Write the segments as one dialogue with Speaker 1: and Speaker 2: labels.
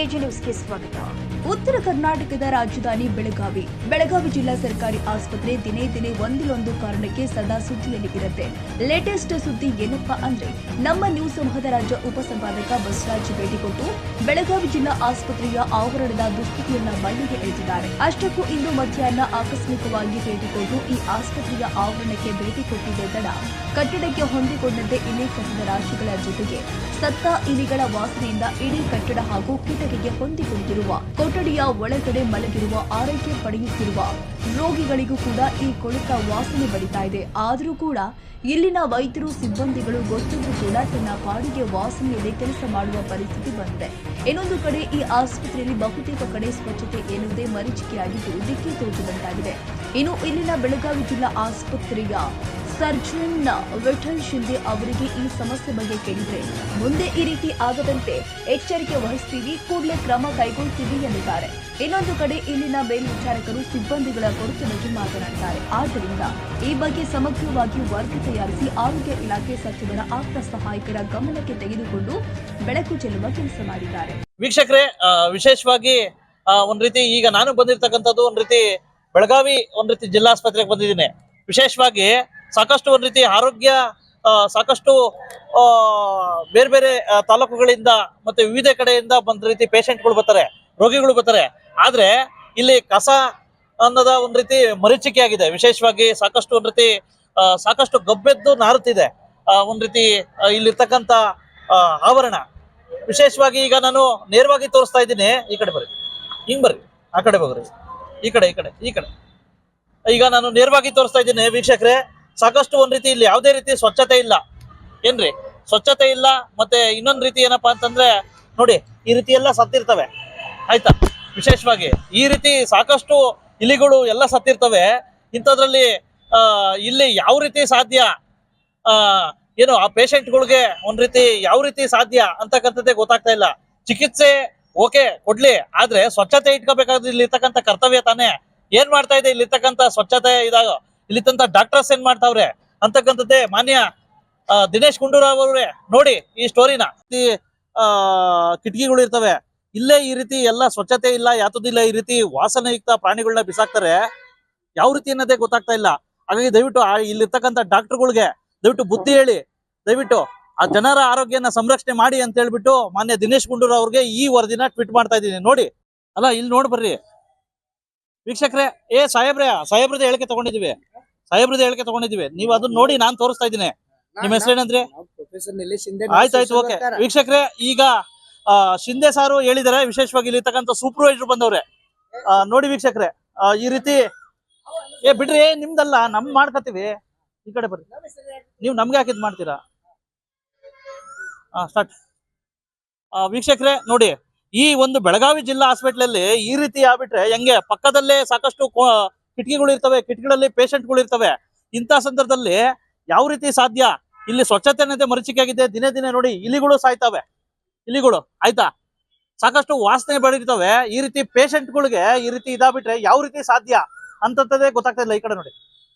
Speaker 1: KG ನ್ಯೂಸ್ಗೆ ಸ್ವಾಗತ. ಉತ್ತರ ಕರ್ನಾಟಕದ ರಾಜಧಾನಿ ಬೆಳಗಾವಿ ಜಿಲ್ಲಾ ಸರ್ಕಾರಿ ಆಸ್ಪತ್ರೆ ದಿನೇ ದಿನೇ ಒಂದಿಲ್ಲೊಂದು ಕಾರಣಕ್ಕೆ ಸದಾ ಸುದ್ದಿಯಲ್ಲಿ ಇರುತ್ತೆ. ಲೇಟೆಸ್ಟ್ ಸುದ್ದಿ ಏನಪ್ಪಾ ಅಂದ್ರೆ, ನಮ್ಮ ನ್ಯೂಸ್ ಸಮೂಹದ ರಾಜ್ಯ ಉಪಸಂಪಾದಕ ಬಸವರಾಜ್ ಭೇಟಿ ಕೊಟ್ಟು ಬೆಳಗಾವಿ ಜಿಲ್ಲಾ ಆಸ್ಪತ್ರೆಯ ಆವರಣದ ದುಸ್ಥಿತಿಯನ್ನ ಮಲ್ಲಿಗೆ ಎಳೆದಿದ್ದಾರೆ. ಅಷ್ಟಕ್ಕೂ ಇಂದು ಮಧ್ಯಾಹ್ನ ಆಕಸ್ಮಿಕವಾಗಿ ಭೇಟಿ ಕೊಟ್ಟು ಈ ಆಸ್ಪತ್ರೆಯ ಆವರಣಕ್ಕೆ ಭೇಟಿ ಕೊಟ್ಟಿದ್ದ ತಡ ಕಟ್ಟಡಕ್ಕೆ ಹೊಂದಿಕೊಂಡಂತೆ ಇಲಿ ಕಸದ ರಾಶಿಗಳ ಜೊತೆಗೆ ಸತ್ತ ಇಲಿಗಳ ವಾಸನೆಯಿಂದ ಇಡೀ ಕಟ್ಟಡ ಹಾಗೂ ಕಿಟಕಿಗೆ ಹೊಂದಿಕೊಂಡಿರುವ ಕೊಠಡಿಯ ಒಳಗಡೆ ಮಲಗಿರುವ ಆರೈಕೆ ಪಡೆಯುತ್ತಿರುವ ರೋಗಿಗಳಿಗೂ ಕೂಡ ಈ ಕೊಳೆತ ವಾಸನೆ ಬಡಿತಾ ಇದೆ. ಆದರೂ ಕೂಡ ಇಲ್ಲಿನ ವೈದ್ಯರು ಸಿಬ್ಬಂದಿಗಳು ಗೊತ್ತಿದ್ರೂ ಕೂಡ ತನ್ನ ಪಾಡಿಗೆ ವಾಸನೆಯಲ್ಲಿ ಕೆಲಸ ಮಾಡುವ ಪರಿಸ್ಥಿತಿ ಬಂದಿದೆ. ಇನ್ನೊಂದು ಕಡೆ ಈ ಆಸ್ಪತ್ರೆಯಲ್ಲಿ ಬಹುತೇಕ ಕಡೆ ಸ್ವಚ್ಛತೆ ಎನ್ನುವುದೇ ಮರೀಚಿಕೆಯಾಗಿದ್ದು ದಿಕ್ಕಿ ತೋಚದಂತಾಗಿದೆ. ಇನ್ನು ಇಲ್ಲಿನ ಬೆಳಗಾವಿ ಜಿಲ್ಲಾ ಆಸ್ಪತ್ರೆಯ ಸರ್ಜನ್ ವಿಠಲ್ ಶಿಂದೆ ಅವರಿಗೆ ಈ ಸಮಸ್ಯೆ ಬಗ್ಗೆ ಕೇಳಿದ್ರೆ, ಮುಂದೆ ಈ ರೀತಿ ಆಗದಂತೆ ಎಚ್ಚರಿಕೆ ವಹಿಸ್ತೀವಿ, ಕೂಡಲೇ ಕ್ರಮ ಕೈಗೊಳ್ತೀವಿ ಎಂದಿದ್ದಾರೆ. ಇನ್ನೊಂದು ಕಡೆ ಇಲ್ಲಿನ ಮೇಲ್ವಿಚಾರಕರು ಸಿಬ್ಬಂದಿಗಳ ಕೊರತೆ ಬಗ್ಗೆ ಮಾತನಾಡಿದ್ದಾರೆ. ಆದ್ದರಿಂದ ಈ ಬಗ್ಗೆ ಸಮಗ್ರವಾಗಿ ವರದಿ ತಯಾರಿಸಿ ಆರೋಗ್ಯ ಇಲಾಖೆ ಸಚಿವರ ಆಪ್ತ ಸಹಾಯಕರ ಗಮನಕ್ಕೆ ತೆಗೆದುಕೊಂಡು ಬೆಳಕು ಚೆಲ್ಲುವ ಕೆಲಸ ಮಾಡಿದ್ದಾರೆ.
Speaker 2: ವೀಕ್ಷಕರೇ, ವಿಶೇಷವಾಗಿ ಒಂದ್ ರೀತಿ ಈಗ ನಾನು ಬಂದಿರತಕ್ಕಂಥದ್ದು ಒಂದ್ ರೀತಿ ಬೆಳಗಾವಿ ಒಂದ್ ರೀತಿ ಜಿಲ್ಲಾಸ್ಪತ್ರೆಗೆ ಬಂದಿದ್ದೀನಿ. ವಿಶೇಷವಾಗಿ ಸಾಕಷ್ಟು ಒಂದ್ ರೀತಿ ಆರೋಗ್ಯ ಸಾಕಷ್ಟು ಬೇರೆ ಬೇರೆ ತಾಲೂಕುಗಳಿಂದ ಮತ್ತೆ ವಿವಿಧ ಕಡೆಯಿಂದ ಬಂದ ರೀತಿ ಪೇಷಂಟ್ಗಳು ಬರ್ತಾರೆ, ರೋಗಿಗಳು ಬರ್ತಾರೆ. ಆದ್ರೆ ಇಲ್ಲಿ ಕಸ ಅನ್ನೋದ ಒಂದ್ ರೀತಿ ಮರೀಚಿಕೆ ಆಗಿದೆ. ವಿಶೇಷವಾಗಿ ಸಾಕಷ್ಟು ಒಂದ್ ರೀತಿ ಸಾಕಷ್ಟು ಗಬ್ಬೆದ್ದು ನಾರುತ್ತಿದೆ ಒಂದ್ ರೀತಿ ಇಲ್ಲಿರ್ತಕ್ಕಂಥ ಆವರಣ. ವಿಶೇಷವಾಗಿ ಈಗ ನಾನು ನೇರವಾಗಿ ತೋರಿಸ್ತಾ ಇದ್ದೀನಿ. ಈ ಕಡೆ ಬರ್ರಿ, ಹಿಂಗ್ ಬರ್ರಿ, ಆ ಕಡೆ ಹೋಗ್ರಿ, ಈ ಕಡೆ ಈಗ ನಾನು ನೇರವಾಗಿ ತೋರಿಸ್ತಾ ಇದ್ದೀನಿ. ವೀಕ್ಷಕರೇ, ಸಾಕಷ್ಟು ಒಂದ್ ರೀತಿ ಇಲ್ಲಿ ಯಾವುದೇ ರೀತಿ ಸ್ವಚ್ಛತೆ ಇಲ್ಲ ಏನ್ರಿ, ಸ್ವಚ್ಛತೆ ಇಲ್ಲ. ಮತ್ತೆ ಇನ್ನೊಂದ್ ರೀತಿ ಏನಪ್ಪಾ ಅಂತಂದ್ರೆ ನೋಡಿ, ಈ ರೀತಿ ಎಲ್ಲ ಸತ್ತಿರ್ತವೆ ಆಯ್ತಾ. ವಿಶೇಷವಾಗಿ ಈ ರೀತಿ ಸಾಕಷ್ಟು ಇಲಿಗಳು ಎಲ್ಲ ಸತ್ತಿರ್ತವೆ. ಇಂಥದ್ರಲ್ಲಿ ಇಲ್ಲಿ ಯಾವ ರೀತಿ ಸಾಧ್ಯ, ಏನು ಆ ಪೇಷಂಟ್ಗಳಿಗೆ ಒಂದ್ ರೀತಿ ಯಾವ ರೀತಿ ಸಾಧ್ಯ ಅಂತಕ್ಕಂಥದ್ದೇ ಗೊತ್ತಾಗ್ತಾ ಇಲ್ಲ. ಚಿಕಿತ್ಸೆ ಓಕೆ ಕೊಡ್ಲಿ, ಆದ್ರೆ ಸ್ವಚ್ಛತೆ ಇಟ್ಕೋಬೇಕಾದ್ರೆ ಇಲ್ಲಿರ್ತಕ್ಕಂಥ ಕರ್ತವ್ಯ ತಾನೇ. ಏನ್ ಮಾಡ್ತಾ ಇದೆ ಇಲ್ಲಿರ್ತಕ್ಕಂಥ ಸ್ವಚ್ಛತೆ ಇದಾಗ ಇಲ್ಲಿತ್ತಂತ ಡಾಕ್ಟರ್ಸ್ ಏನ್ ಮಾಡ್ತಾವ್ರೆ ಅಂತಕ್ಕಂಥದ್ದೇ ಮಾನ್ಯ ದಿನೇಶ್ ಗುಂಡೂರಾವ್ ಅವ್ರೆ ನೋಡಿ ಈ ಸ್ಟೋರಿನ. ಕಿಟಕಿಗಳು ಇರ್ತವೆ, ಇಲ್ಲೇ ಈ ರೀತಿ ಎಲ್ಲ ಸ್ವಚ್ಛತೆ ಇಲ್ಲ, ಯಾತದಿಲ್ಲ, ಈ ರೀತಿ ವಾಸನೆಯುಕ್ತ ಪ್ರಾಣಿಗಳನ್ನ ಬಿಸಾಕ್ತಾರೆ. ಯಾವ ರೀತಿ ಅನ್ನೋದೇ ಗೊತ್ತಾಗ್ತಾ ಇಲ್ಲ. ಹಾಗಾಗಿ ದಯವಿಟ್ಟು ಇಲ್ಲಿರ್ತಕ್ಕಂಥ ಡಾಕ್ಟರ್ಗಳಿಗೆ ದಯವಿಟ್ಟು ಬುದ್ಧಿ ಹೇಳಿ, ದಯವಿಟ್ಟು ಆ ಜನರ ಆರೋಗ್ಯನ ಸಂರಕ್ಷಣೆ ಮಾಡಿ ಅಂತ ಹೇಳ್ಬಿಟ್ಟು ಮಾನ್ಯ ದಿನೇಶ್ ಗುಂಡೂರಾವ್ ಅವ್ರಿಗೆ ಈ ವರದಿನ ಟ್ವೀಟ್ ಮಾಡ್ತಾ ಇದ್ದೀನಿ. ನೋಡಿ ಅಲ್ಲ, ಇಲ್ಲಿ ನೋಡ್ ಬರ್ರಿ ವೀಕ್ಷಕರೇ. ಸಾಹೇಬ್ರದ್ದು ಹೇಳಿಕೆ ತಗೊಂಡಿದೀವಿ, ನೀವು ಅದನ್ನ ನೋಡಿ ನಾನು ತೋರಿಸ್ತಾ ಇದ್ದೀನಿ. ನಿಮ್ಮ ಹೆಸರೇನಂದ್ರೆ? ಆಯ್ತಾಯ್ತು, ಓಕೆ. ವೀಕ್ಷಕರೇ, ಈಗ ಶಿಂದೆ ಸಾರು ಹೇಳಿದಾರೆ. ವಿಶೇಷವಾಗಿ ಇಲ್ಲಿ ಇರ್ತಕ್ಕಂಥ ಸೂಪರ್ವೈಸರ್ ಬಂದವ್ರೆ. ನೋಡಿ ವೀಕ್ಷಕರೇ, ಈ ರೀತಿ ಬಿಡ್ರಿ, ನಿಮ್ದಲ್ಲ, ನಮ್ ಮಾಡ್ಕತೀವಿ. ಈ ಕಡೆ ಬರ್ರಿ, ನೀವು ನಮ್ಗೆ ಯಾಕಿದ್ ಮಾಡ್ತೀರಾ? ಸ್ಟಾರ್ಟ್. ವೀಕ್ಷಕರೇ ನೋಡಿ, ಈ ಒಂದು ಬೆಳಗಾವಿ ಜಿಲ್ಲಾ ಹಾಸ್ಪಿಟಲ್ ಅಲ್ಲಿ ಈ ರೀತಿ ಆಗ್ಬಿಟ್ರೆ ಹೆಂಗೆ? ಪಕ್ಕದಲ್ಲೇ ಸಾಕಷ್ಟು ಕಿಟಕಿಗಳು ಇರ್ತವೆ, ಕಿಟಕಿಗಳಲ್ಲಿ ಪೇಷಂಟ್ಗಳು ಇರ್ತವೆ. ಇಂಥ ಸಂದರ್ಭದಲ್ಲಿ ಯಾವ ರೀತಿ ಸಾಧ್ಯ? ಇಲ್ಲಿ ಸ್ವಚ್ಛತೆ ಅನ್ನೋದೇ ಮರೀಚಿಕೆ ಆಗಿದೆ. ದಿನೇ ದಿನೇ ನೋಡಿ ಇಲಿಗಳು ಸಾಯ್ತವೆ, ಇಲಿಗಳು ಆಯ್ತಾ, ಸಾಕಷ್ಟು ವಾಸನೆ ಬೆಳಿರ್ತವೆ. ಈ ರೀತಿ ಪೇಷಂಟ್ಗಳಿಗೆ ಈ ರೀತಿ ಇದಾಗ್ಬಿಟ್ರೆ ಯಾವ ರೀತಿ ಸಾಧ್ಯ ಅಂತದೇ ಗೊತ್ತಾಗ್ತಾ ಇಲ್ಲ. ಈ ಕಡೆ ನೋಡಿ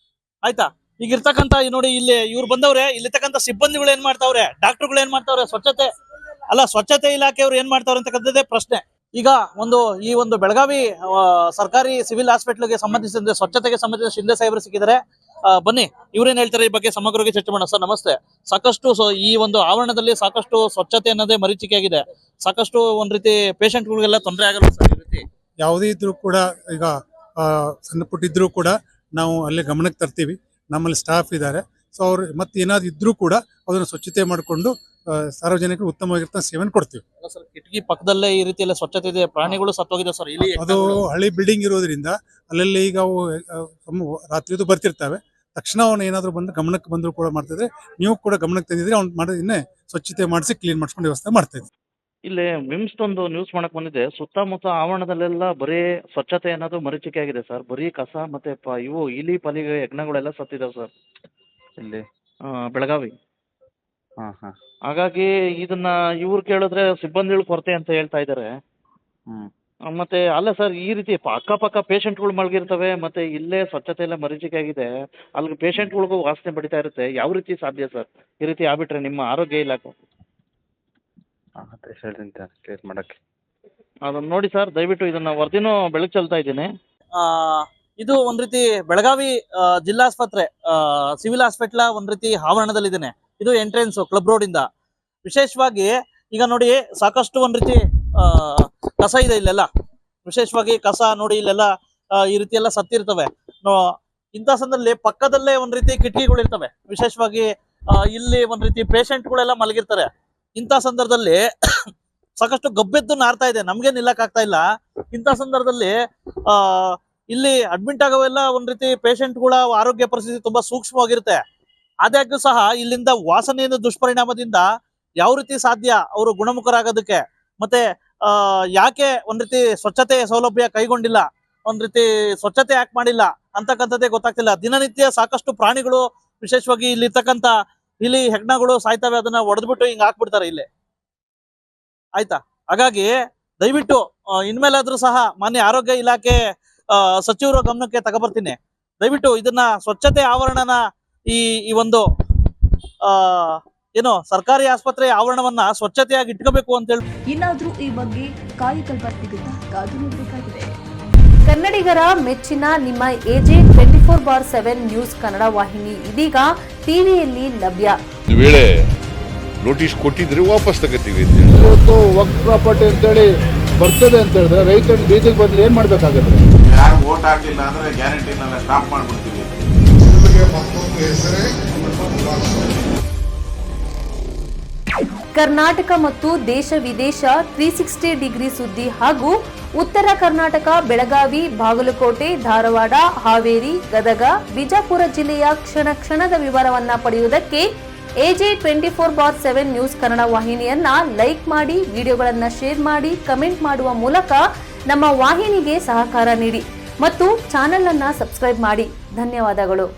Speaker 2: ಆಯ್ತಾ. ಈಗ ಇರ್ತಕ್ಕಂಥ ನೋಡಿ, ಇಲ್ಲಿ ಇವ್ರು ಬಂದವ್ರೆ, ಇಲ್ಲಿರ್ತಕ್ಕಂಥ ಸಿಬ್ಬಂದಿಗಳು ಏನ್ ಮಾಡ್ತಾವ್ರೆ, ಡಾಕ್ಟರ್ಗಳು ಏನ್ ಮಾಡ್ತಾವ್ರೆ, ಸ್ವಚ್ಛತೆ ಇಲಾಖೆಯವ್ರು ಏನ್ ಮಾಡ್ತಾವ್ರೆ ಅಂತಕ್ಕಂಥದ್ದೇ ಪ್ರಶ್ನೆ. ಈಗ ಈ ಒಂದು ಬೆಳಗಾವಿ ಸರ್ಕಾರಿ ಸಿವಿಲ್ ಹಾಸ್ಪಿಟಲ್ಗೆ ಸಂಬಂಧಿಸಿದ ಸ್ವಚ್ಛತೆಗೆ ಸಂಬಂಧಿಸಿದ ಶಿಂದೆ ಸಾಹೇಬರು ಸಿಕ್ಕಿದ್ದಾರೆ. ಬನ್ನಿ, ಇವ್ರೇನ್ ಹೇಳ್ತಾರೆ ಈ ಬಗ್ಗೆ ಸಮಗ್ರವಾಗಿ ಚರ್ಚೆ ಮಾಡೋಣ. ಸರ್ ನಮಸ್ತೆ. ಸಾಕಷ್ಟು ಈ ಒಂದು ಆವರಣದಲ್ಲಿ ಸಾಕಷ್ಟು ಸ್ವಚ್ಛತೆ ಅನ್ನೋದೇ ಮರೀಚಿಕೆ ಆಗಿದೆ. ಸಾಕಷ್ಟು ಒಂದ್ ರೀತಿ ಪೇಷಂಟ್ಗಳಿಗೆಲ್ಲ ತೊಂದರೆ ಆಗಲ್ಲ ಸರ್? ಈ ರೀತಿ
Speaker 3: ಯಾವುದೇ ಇದ್ರೂ ಕೂಡ, ಈಗ ಸಣ್ಣ ಪುಟ್ಟ ಇದ್ರೂ ಕೂಡ ನಾವು ಅಲ್ಲೇ ಗಮನಕ್ಕೆ ತರ್ತೀವಿ. ನಮ್ಮಲ್ಲಿ ಸ್ಟಾಫ್ ಇದ್ದಾರೆ. ಸೊ ಅವ್ರು ಮತ್ತೆ ಏನಾದ್ರು ಇದ್ರೂ ಕೂಡ ಅದನ್ನು ಸ್ವಚ್ಛತೆ ಮಾಡಿಕೊಂಡು ಸಾರ್ವಜನಿಕರು ಉತ್ತಮವಾಗಿರ್ತ ಸೇವೆಯನ್ನು ಕೊಡ್ತೀವಿ.
Speaker 2: ಸರ್, ಕಿಟಕಿ ಪಕ್ಕದಲ್ಲೇ ಈ ರೀತಿ ಎಲ್ಲ ಸ್ವಚ್ಛತೆ ಇದೆ, ಪ್ರಾಣಿಗಳು ಸತ್ತೋಗಿದೆ ಸರ್. ಇಲ್ಲಿ
Speaker 3: ಅದು ಹಳಿ ಬಿಲ್ಡಿಂಗ್ ಇರೋದ್ರಿಂದ ಅಲ್ಲಲ್ಲಿ ಈಗ ಅವು ರಾತ್ರಿ ಬರ್ತಿರ್ತವೆ. ತಕ್ಷಣ ಅವನು ಏನಾದ್ರು ಬಂದು ಗಮನಕ್ಕೆ ಬಂದ್ರು ಕೂಡ ಮಾಡ್ತಿದ್ರೆ, ನೀವು ಕೂಡ ಗಮನಕ್ಕೆ ತಂದಿದ್ರೆ ಅವ್ನು ಮಾಡಿ ಇನ್ನೇ ಸ್ವಚ್ಛತೆ ಮಾಡಿಸಿ ಕ್ಲೀನ್ ಮಾಡ್ಕೊಂಡು ವ್ಯವಸ್ಥೆ ಮಾಡ್ತಾ ಇದ್ವಿ.
Speaker 4: ಇಲ್ಲಿ ವಿಮ್ಸ್ ಒಂದು ನ್ಯೂಸ್ ಮಾಡಕ್ ಬಂದಿದೆ. ಸುತ್ತಮುತ್ತ ಆವರಣದಲ್ಲೆಲ್ಲ ಬರೀ ಸ್ವಚ್ಛತೆ ಅನ್ನೋದು ಮರೀಚಿಕೆ ಆಗಿದೆ ಸರ್. ಬರೀ ಕಸ ಮತ್ತೆ ಇವು ಇಲಿ ಪಲಿಗೆ ಹೆಗ್ಣಗಳೆಲ್ಲ ಸತ್ತಿದಾವೆ ಸರ್ ಇಲ್ಲಿ ಬೆಳಗಾವಿ. ಹಾಗಾಗಿ ಇದನ್ನ ಇವ್ರು ಕೇಳಿದ್ರೆ ಸಿಬ್ಬಂದಿಗಳ ಕೊರತೆ ಅಂತ ಹೇಳ್ತಾ ಇದ್ದಾರೆ. ಮತ್ತೆ ಅಲ್ಲ ಸರ್, ಈ ರೀತಿ ಅಕ್ಕಪಕ್ಕ ಪೇಷಂಟ್ಗಳು ಮಲಗಿರ್ತವೆ, ಮತ್ತೆ ಇಲ್ಲೇ ಸ್ವಚ್ಛತೆ ಎಲ್ಲ ಮರೀಚಿಕೆ ಆಗಿದೆ, ಅಲ್ಲಿ ಪೇಷಂಟ್ಗಳಿಗೂ ವಾಸನೆ ಬಡಿತಾ ಇರುತ್ತೆ. ಯಾವ ರೀತಿ ಸಾಧ್ಯ ಸರ್ ಈ ರೀತಿ ಆಗ್ಬಿಟ್ರೆ ನಿಮ್ಮ ಆರೋಗ್ಯ ಇಲಾಖೆ?
Speaker 5: ಹೇಳ್ತೀನಿ ಕ್ಲಿಯರ್ ಮಾಡಕ್ಕೆ.
Speaker 4: ಅದನ್ನ ನೋಡಿ ಸರ್, ದಯವಿಟ್ಟು ಇದನ್ನ ವರದಿನೂ ಬೆಳಕು ಚೆಲ್ತಾ ಇದ್ದೀನಿ.
Speaker 2: ಆ, ಇದು ಒಂದ್ ರೀತಿ ಬೆಳಗಾವಿ ಜಿಲ್ಲಾಸ್ಪತ್ರೆ ಸಿವಿಲ್ ಹಾಸ್ಪಿಟಲ್ ಒಂದ್ ರೀತಿ ಆವರಣದಲ್ಲಿದ್ದೇನೆ. ಇದು ಎಂಟ್ರೆನ್ಸ್ ಕ್ಲಬ್ ರೋಡ್ ಇಂದ. ವಿಶೇಷವಾಗಿ ಈಗ ನೋಡಿ ಸಾಕಷ್ಟು ಒಂದ್ ರೀತಿ ಕಸ ಇದೆ ಇಲ್ಲೆಲ್ಲ. ವಿಶೇಷವಾಗಿ ಕಸ ನೋಡಿ ಇಲ್ಲೆಲ್ಲ ಈ ರೀತಿ ಎಲ್ಲ ಸತ್ತಿರ್ತವೆ. ಇಂಥ ಸಂದರ್ಭದಲ್ಲಿ ಪಕ್ಕದಲ್ಲೇ ಒಂದ್ ರೀತಿ ಕಿಟಕಿಗಳು ಇರ್ತವೆ. ವಿಶೇಷವಾಗಿ ಇಲ್ಲಿ ಒಂದ್ ರೀತಿ ಪೇಷಂಟ್ಗಳೆಲ್ಲ ಮಲಗಿರ್ತಾರೆ. ಇಂಥ ಸಂದರ್ಭದಲ್ಲಿ ಸಾಕಷ್ಟು ಗಬ್ಬೆದ್ದು ನಾರ್ತಾ ಇದೆ, ನಮ್ಗೆ ನಿಲ್ಲಕ್ ಆಗ್ತಾ ಇಲ್ಲ. ಇಂಥ ಸಂದರ್ಭದಲ್ಲಿ ಇಲ್ಲಿ ಅಡ್ಮಿಟ್ ಆಗೋವೆಲ್ಲ ಒಂದ್ ರೀತಿ ಪೇಷಂಟ್ಗಳ ಆರೋಗ್ಯ ಪರಿಸ್ಥಿತಿ ತುಂಬಾ ಸೂಕ್ಷ್ಮವಾಗಿರುತ್ತೆ. ಆದಾಗ್ಯೂ ಸಹ ಇಲ್ಲಿಂದ ವಾಸನೆಯಿಂದ ದುಷ್ಪರಿಣಾಮದಿಂದ ಯಾವ ರೀತಿ ಸಾಧ್ಯ ಅವರು ಗುಣಮುಖರಾಗೋದಕ್ಕೆ, ಮತ್ತೆ ಯಾಕೆ ಒಂದ್ ರೀತಿ ಸ್ವಚ್ಛತೆ ಸೌಲಭ್ಯ ಕೈಗೊಂಡಿಲ್ಲ, ಒಂದ್ ರೀತಿ ಸ್ವಚ್ಛತೆ ಯಾಕೆ ಮಾಡಿಲ್ಲ ಅಂತಕ್ಕಂಥದ್ದೇ ಗೊತ್ತಾಗ್ತಿಲ್ಲ. ದಿನನಿತ್ಯ ಸಾಕಷ್ಟು ಪ್ರಾಣಿಗಳು, ವಿಶೇಷವಾಗಿ ಇಲ್ಲಿ ಇರ್ತಕ್ಕಂಥ ಇಲಿ ಹೆಗ್ಣಗಳು ಸಾಯ್ತವೆ. ಅದನ್ನ ಹೊಡೆದ್ಬಿಟ್ಟು ಹಿಂಗ್ ಹಾಕ್ಬಿಡ್ತಾರೆ ಇಲ್ಲಿ, ಆಯ್ತಾ. ಹಾಗಾಗಿ ದಯವಿಟ್ಟು ಇನ್ಮೇಲಾದ್ರೂ ಸಹ ಮಾನ್ಯ ಆರೋಗ್ಯ ಇಲಾಖೆ ಸಚಿವರ ಗಮನಕ್ಕೆ ತಗೊಬರ್ತೀನಿ. ದಯವಿಟ್ಟು ಇದನ್ನ ಸ್ವಚ್ಛತೆ ಆವರಣನ ಈ ಒಂದು ಏನು ಸರ್ಕಾರಿ ಆಸ್ಪತ್ರೆ ಆವರಣವನ್ನ ಸ್ವಚ್ಛತೆಯಾಗಿ ಇಟ್ಕೋಬೇಕು ಅಂತ ಹೇಳಿ.
Speaker 1: ಇನ್ನಾದ್ರೂ ಈ ಬಗ್ಗೆ ಕಾಯಕಲ್ಪ ಸಿಗುತ್ತಾ ಕಾದು ನೋಡಬೇಕಾಗಿದೆ.
Speaker 5: ಕನ್ನಡಿಗರ ಮೆಚ್ಚಿನ ನಿಮ್ಮ AJ 24/7 ನ್ಯೂಸ್ ಕನ್ನಡ ವಾಹಿನಿ ಇದೀಗ ಟಿವಿಯಲ್ಲಿ ಲಭ್ಯ.
Speaker 6: ಒಂದು ವೇಳೆ ನೋಟಿಸ್ ಕೊಟ್ಟಿದ್ರೆ ವಾಪಸ್ ತಗೋತೀವಿ.
Speaker 7: ಇವತ್ತು ವಕ್ಫ್ ಪ್ರಾಪರ್ಟಿ ಅಂತೇಳಿ ಬರ್ತದೆ ಅಂತ ಹೇಳಿದ್ರೆ ರೈತರು ಬೀದಿಗೆ ಬದಲು ಏನ್ ಮಾಡ್ಬೇಕಾಗತ್ತೆ?
Speaker 8: ಯಾರು ವೋಟ್ ಹಾಕಿಲ್ಲ ಅಂದ್ರೆ ಗ್ಯಾರಂಟಿನೆಲ್ಲ ಸ್ಟಾಪ್ ಮಾಡ್ಬಿಡ್ತೀವಿ.
Speaker 5: ಕರ್ನಾಟಕ ಮತ್ತು ದೇಶ ವಿದೇಶ 360 ಡಿಗ್ರಿ ಸುದ್ದಿ ಹಾಗೂ ಉತ್ತರ ಕರ್ನಾಟಕ, ಬೆಳಗಾವಿ, ಬಾಗಲಕೋಟೆ, ಧಾರವಾಡ, ಹಾವೇರಿ, ಗದಗ, ಬಿಜಾಪುರ ಜಿಲ್ಲೆಯ ಕ್ಷಣ ಕ್ಷಣದ ವಿವರವನ್ನ ಪಡೆಯುವುದಕ್ಕೆ AJ 24/7 ನ್ಯೂಸ್ ಕನ್ನಡ ವಾಹಿನಿಯನ್ನ ಲೈಕ್ ಮಾಡಿ, ವಿಡಿಯೋಗಳನ್ನ ಶೇರ್ ಮಾಡಿ, ಕಮೆಂಟ್ ಮಾಡುವ ಮೂಲಕ ನಮ್ಮ ವಾಹಿನಿಗೆ ಸಹಕಾರ ನೀಡಿ ಮತ್ತು ಚಾನೆಲ್ ಅನ್ನ ಸಬ್ಸ್ಕ್ರೈಬ್ ಮಾಡಿ. ಧನ್ಯವಾದಗಳು.